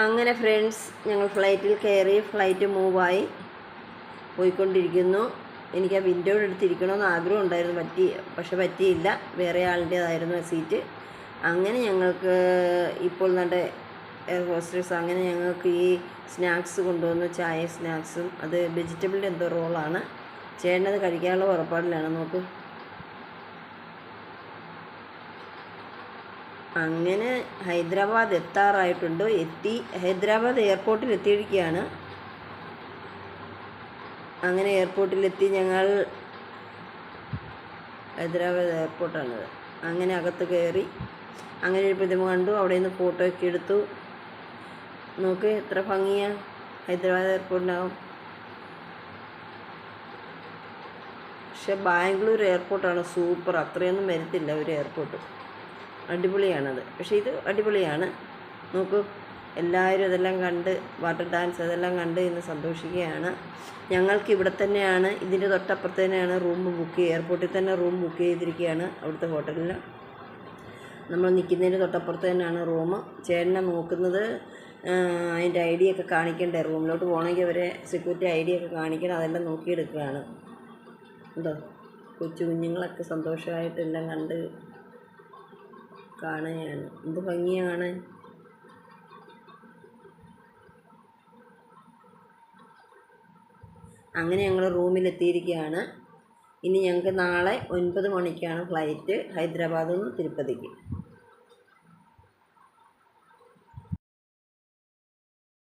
അങ്ങനെ ഫ്രണ്ട്സ്, ഞങ്ങൾ ഫ്ലൈറ്റിൽ കയറി. ഫ്ലൈറ്റ് മൂവായി പോയിക്കൊണ്ടിരിക്കുന്നു. എനിക്ക് ആ വിൻഡോയുടെ അടുത്തിരിക്കണമെന്ന് ആഗ്രഹം ഉണ്ടായിരുന്നു, പക്ഷെ പറ്റിയില്ല. വേറെ ആളുടേതായിരുന്നു സീറ്റ്. അങ്ങനെ ഞങ്ങൾക്ക് ഇപ്പോൾ നല്ല എയർ ഹോസ്റ്റേഴ്സ് അങ്ങനെ ഞങ്ങൾക്ക് ഈ സ്നാക്സ് കൊണ്ടുവന്നു. ചായ സ്നാക്സും, അത് വെജിറ്റബിളിൻ്റെ എന്തോ റോളാണ്. ചേട്ടനത് കഴിക്കാനുള്ള പുറപ്പാടിലാണ്. നോക്ക്. അങ്ങനെ ഹൈദരാബാദ് എത്താറായിട്ടുണ്ട്. ഹൈദരാബാദ് എയർപോർട്ടിൽ എത്തിയിരിക്കുകയാണ്. അങ്ങനെ എയർപോർട്ടിലെത്തി ഞങ്ങൾ. ഹൈദരാബാദ് എയർപോർട്ടാണിത്. അങ്ങനെ അകത്ത് കയറി. അങ്ങനെ ഒരു പ്രതിമ കണ്ടു. അവിടെ നിന്ന് ഫോട്ടോ ഒക്കെ എടുത്തു. നോക്ക് എത്ര ഭംഗിയാണ് ഹൈദരാബാദ് എയർപോർട്ടിനാവും. പക്ഷെ ബാംഗ്ലൂർ എയർപോർട്ടാണ് സൂപ്പർ. അത്രയൊന്നും വരത്തില്ല ഒരു എയർപോർട്ട്. അടിപൊളിയാണത്. പക്ഷേ ഇത് അടിപൊളിയാണ്. നോക്കൂ, എല്ലാവരും അതെല്ലാം കണ്ട്, വാട്ടർ ഡാൻസ് അതെല്ലാം കണ്ട് ഇന്ന് സന്തോഷിക്കുകയാണ്. ഞങ്ങൾക്ക് ഇവിടെ തന്നെയാണ്, ഇതിൻ്റെ തൊട്ടപ്പുറത്ത് തന്നെയാണ് റൂം എയർപോർട്ടിൽ തന്നെ റൂം ബുക്ക് ചെയ്തിരിക്കുകയാണ്. അവിടുത്തെ ഹോട്ടലിൽ നമ്മൾ നിൽക്കുന്നതിന് തൊട്ടപ്പുറത്ത് തന്നെയാണ് റൂം. ചേട്ടനെ നോക്കുന്നത് അതിൻ്റെ ഐ ഡി ഒക്കെ കാണിക്കണ്ടേ, റൂമിലോട്ട് പോകണമെങ്കിൽ അവരെ സെക്യൂരിറ്റി ഐ ഡി ഒക്കെ കാണിക്കണം. അതെല്ലാം നോക്കിയെടുക്കുകയാണ്. എന്തോ കൊച്ചു കുഞ്ഞുങ്ങളൊക്കെ സന്തോഷമായിട്ടെല്ലാം കണ്ട് കാണുകയാണ്. എന്ത് ഭംഗിയാണ് കാണാൻ. അങ്ങനെ ഞങ്ങൾ റൂമിലെത്തിയിരിക്കുകയാണ്. ഇനി ഞങ്ങൾക്ക് നാളെ 9 മണിക്കാണ് ഫ്ലൈറ്റ് ഹൈദരാബാദിൽ നിന്ന് തിരുപ്പതിക്ക്.